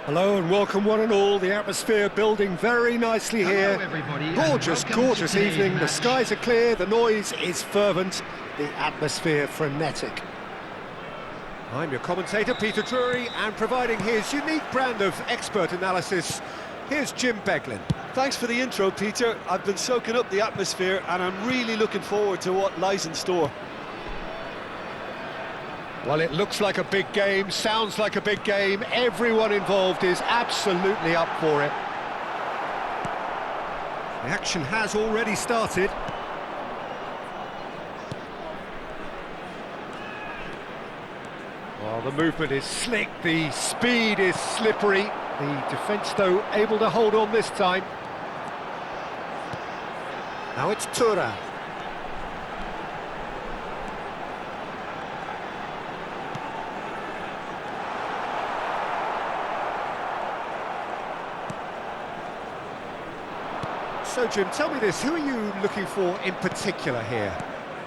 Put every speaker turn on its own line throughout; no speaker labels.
Hello and welcome one and all. The atmosphere building very nicely here. Gorgeous, gorgeous evening. The skies are clear, the noise is fervent, the atmosphere frenetic. I'm your commentator, Peter Drury, and providing his unique brand of expert analysis, here's Jim Beglin.
Thanks for the intro, Peter. I've been soaking up the atmosphere and I'm really looking forward to what lies in store.
Well, it looks like a big game, sounds like a big game. Everyone involved is absolutely up for it. The action has already started. Well, the movement is slick, the speed is slippery. The defence, though, able to hold on this time. Now it's Thuram. So, Jim, tell me this, who are you looking for in particular here?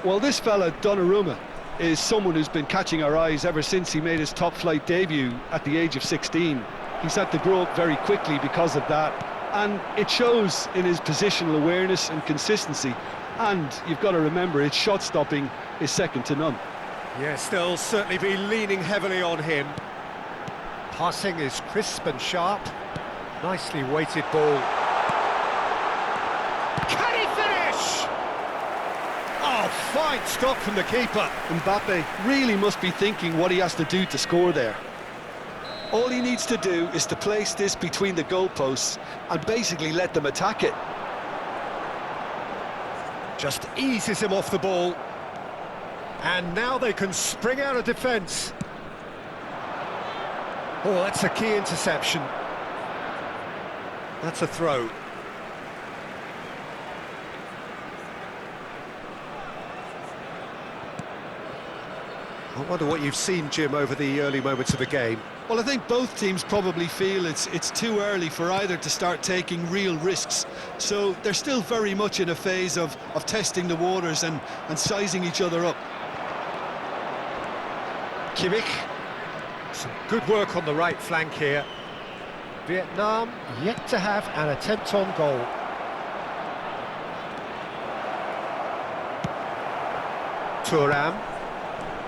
Well, this fella, Donnarumma, is someone who's been catching our eyes ever since he made his top-flight debut at the age of 16. He's had to grow up very quickly because of that, and it shows in his positional awareness and consistency. And you've got to remember, his shot-stopping is second to none.
Yes, they'll certainly be leaning heavily on him. Passing is crisp and sharp. Nicely weighted ball. Can he finish? Oh, fine stop from the keeper.
Mbappe really must be thinking what he has to do to score there. All he needs to do is to place this between the goalposts and basically let them attack it.
Just eases him off the ball. And now they can spring out of defence. Oh, that's a key interception. That's a throw. I wonder what you've seen, Jim, over the early moments of the game.
Well, I think both teams probably feel it's too early for either to start taking real risks. So they're still very much in a phase of testing the waters and sizing each other up.
Kimmich. Some good work on the right flank here. Vietnam yet to have an attempt on goal. Thuram.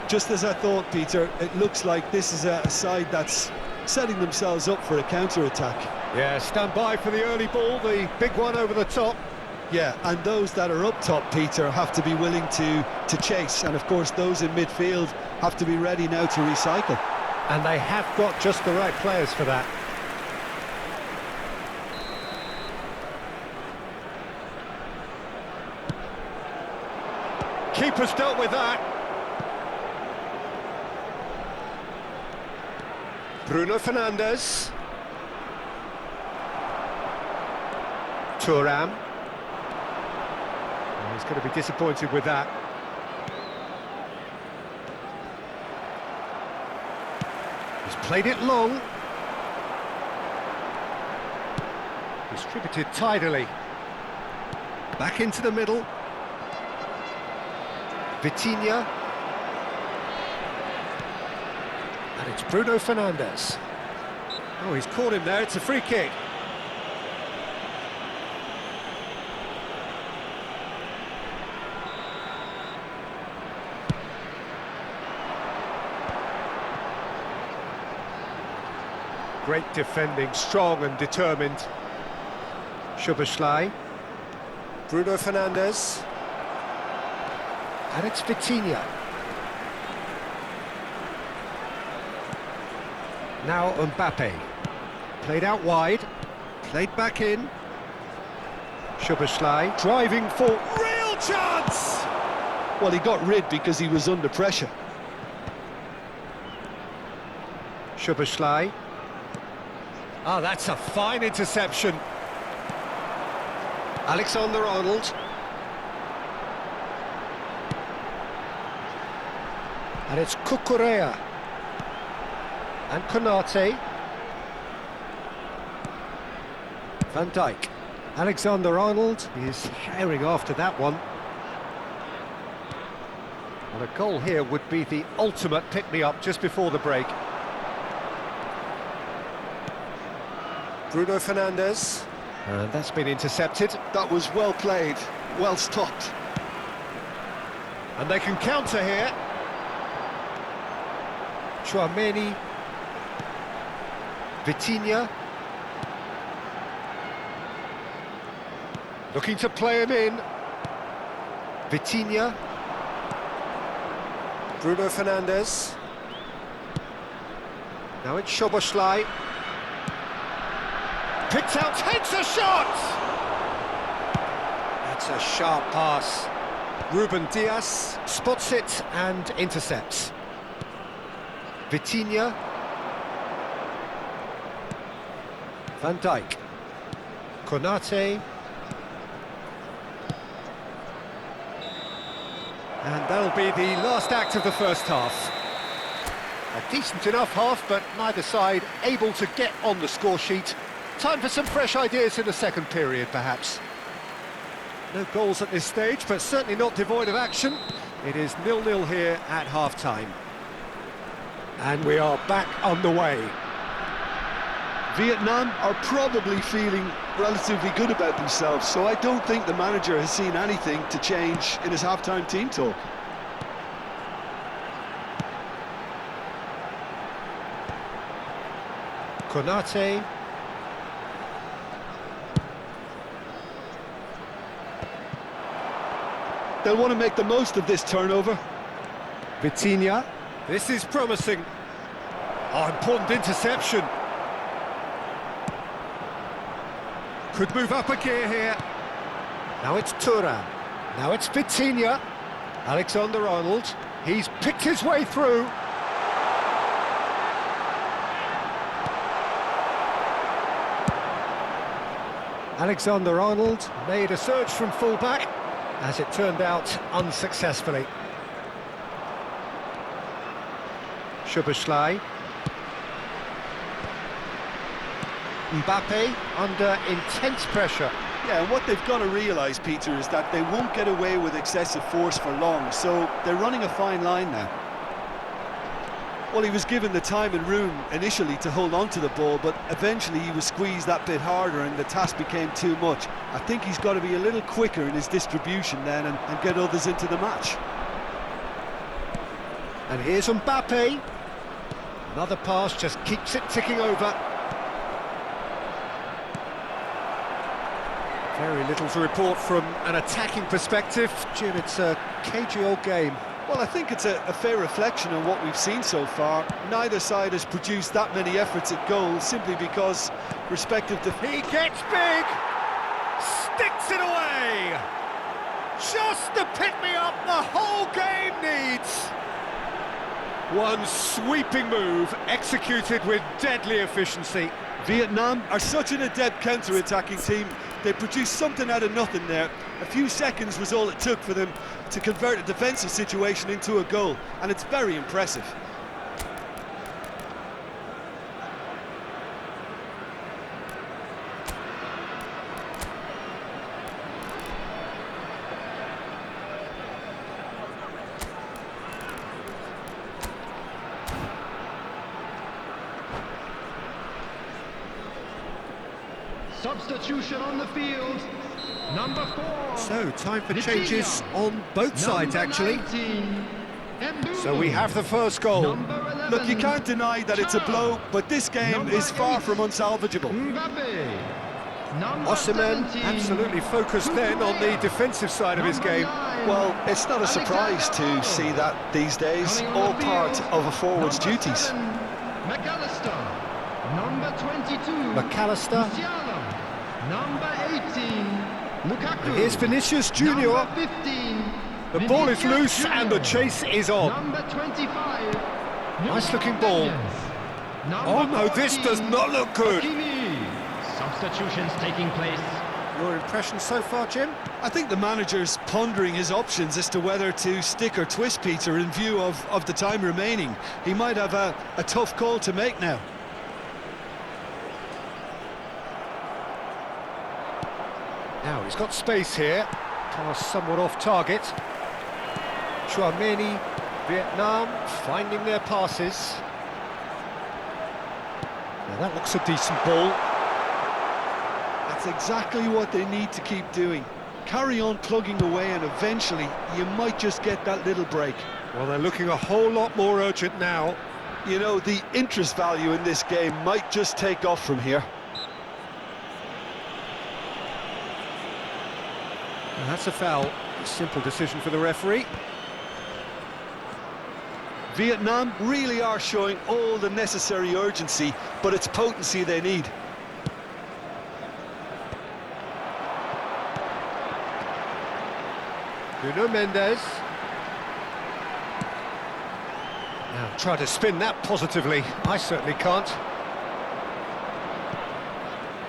Just as I thought, Peter, it looks like this is a side that's setting themselves up for a counter-attack.
Yeah, stand by for the early ball, the big one over the top.
Yeah, and those that are up top, Peter, have to be willing to chase. And, of course, those in midfield have to be ready now to recycle.
And they have got just the right players for that. Keeper's dealt with that. Bruno Fernandes. Thuram. Oh, he's going to be disappointed with that. He's played it long. Distributed tidily. Back into the middle. Vitinha. And it's Bruno Fernandes. Oh, he's caught him there, it's a free kick. Great defending, strong and determined. Szoboszlai. Bruno Fernandes. And it's Vitinha. Now Mbappe. Played out wide. Played back in. Szoboszlai driving for real chance!
Well, he got rid because he was under pressure.
Szoboszlai. Ah, that's a fine interception. Alexander-Arnold. And it's Cucurella. And Konate. Van Dijk. Alexander-Arnold is herring after that one. Well, a goal here would be the ultimate pick-me-up just before the break. Bruno Fernandes. And that's been intercepted.
That was well played, well stopped.
And they can counter here. Tchouaméni. Vitinha. Looking to play him in. Vitinha. Bruno Fernandes. Now it's Szoboszlai. Picked out, takes a shot! That's a sharp pass. Ruben Dias spots it and intercepts. Vitinha. Van Dijk. Konate. And that'll be the last act of the first half. A decent enough half, but neither side able to get on the score sheet. Time for some fresh ideas in the second period, perhaps. No goals at this stage, but certainly not devoid of action. It is 0-0 here at half-time. And we are back on the way.
Vietnam are probably feeling relatively good about themselves, so I don't think the manager has seen anything to change in his half-time team talk.
Konate.
They'll want to make the most of this turnover.
Vitinha. This is promising. Oh, important interception. Could move up a gear here. Now it's Thuram. Now it's Vitinha. Alexander-Arnold. He's picked his way through. Alexander-Arnold made a surge from full-back, as it turned out unsuccessfully. Szoboszlai. Mbappe under intense pressure.
Yeah, and what they've got to realise, Peter, is that they won't get away with excessive force for long, so they're running a fine line now. Well, he was given the time and room initially to hold on to the ball, but eventually he was squeezed that bit harder and the task became too much. I think he's got to be a little quicker in his distribution then and get others into the match.
And here's Mbappe. Another pass just keeps it ticking over. Very little to report from an attacking perspective. Jim, it's a cagey old game.
Well, I think it's a fair reflection on what we've seen so far. Neither side has produced that many efforts at goal simply because respective...
He gets big! Sticks it away! Just the pick-me-up the whole game needs! One sweeping move, executed with deadly efficiency.
Vietnam are such an adept counter-attacking team. They produced something out of nothing there. A few seconds was all it took for them to convert a defensive situation into a goal, and it's very impressive.
Substitution on the field, number 4.
So, time for changes on both sides, actually.
19,
so we have the first goal.
11,
Look, you can't deny that it's a blow, but this game is far from unsalvageable.
Mbappe. Number
Osimhen
17,
absolutely focused then on the defensive side of his game.
Well, it's not a surprise to see that these days, all part of a forward's duties.
McAllister. Number 22.
McAllister.
Musiala. Number 18. Lukaku.
Here's Vinicius Junior.
Number 15.
The ball is
Vinicius
loose
Junior.
and the chase is on.
Number 25.
Nice looking ball. Oh no, this does not look good.
Substitutions taking place.
Your impression so far, Jim?
I think the manager's pondering his options as to whether to stick or twist Peter in view of the time remaining. He might have a tough call to make now.
Now he's got space here. Pass somewhat off target. Tchouaméni, Vietnam finding their passes. Now that looks a decent ball.
That's exactly what they need to keep doing. Carry on plugging away and eventually you might just get that little break.
Well, they're looking a whole lot more urgent now.
You know, the interest value in this game might just take off from here.
And that's a foul. Simple decision for the referee.
Vietnam really are showing all the necessary urgency, but it's potency they need.
Nuno Mendes. Now try to spin that positively. I certainly can't.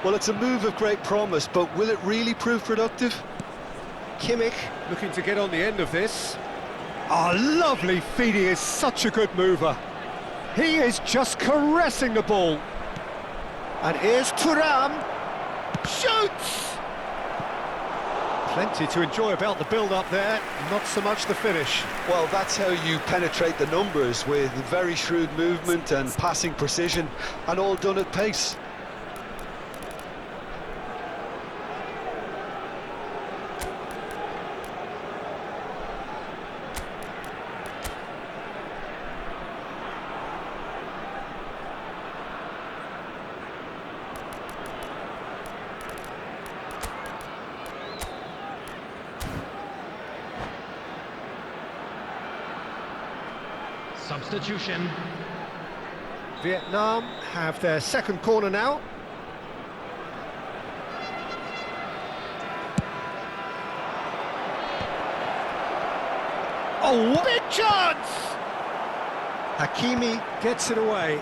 Well, it's a move of great promise, but will it really prove productive?
Kimmich looking to get on the end of this. Oh, lovely feed. He is such a good mover. He is just caressing the ball. And here's Thuram. Shoots! Plenty to enjoy about the build-up there, not so much the finish.
Well, that's how you penetrate the numbers, with very shrewd movement and passing precision, and all done at pace.
Substitution.
Vietnam have their second corner now. Oh, big chance! Hakimi gets it away.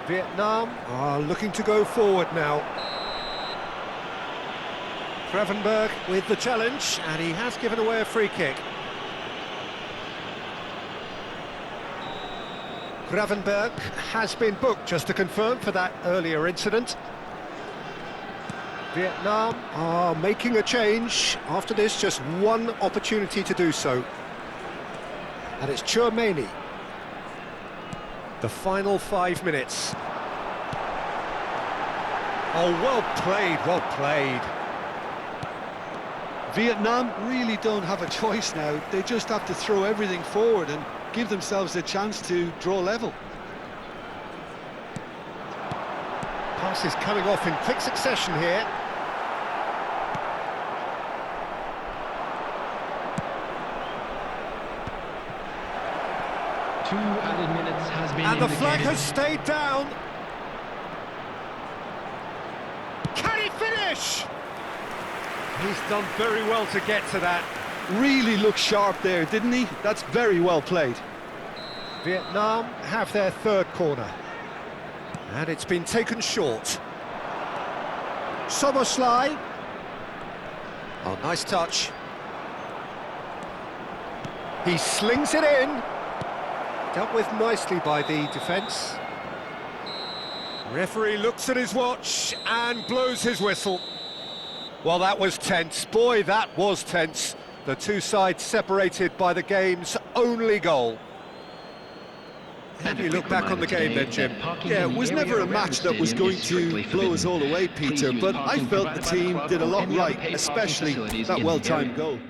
Vietnam are looking to go forward now. Gravenberch with the challenge, and he has given away a free kick. Gravenberch has been booked, just to confirm, for that earlier incident. Vietnam are making a change. After this, just one opportunity to do so. And it's Tchouaméni. The final 5 minutes. Oh, well played, well played.
Vietnam really don't have a choice now. They just have to throw everything forward and give themselves a chance to draw level.
Passes coming off in quick succession here.
Two added minutes has been
And the flag
indicated.
has stayed down. Can he finish? He's done very well to get to that.
Really looked sharp there, didn't he? That's very well played.
Vietnam have their third corner. And it's been taken short. Soboslai. Oh, nice touch. He slings it in. Dealt with nicely by the defence. Referee looks at his watch and blows his whistle. Well, that was tense. Boy, that was tense. The two sides separated by the game's only goal. How do you look back on the game then, Jim?
Yeah, it was never a match that was going to blow us all away, Peter, but I felt the team did a lot right, especially that well-timed goal.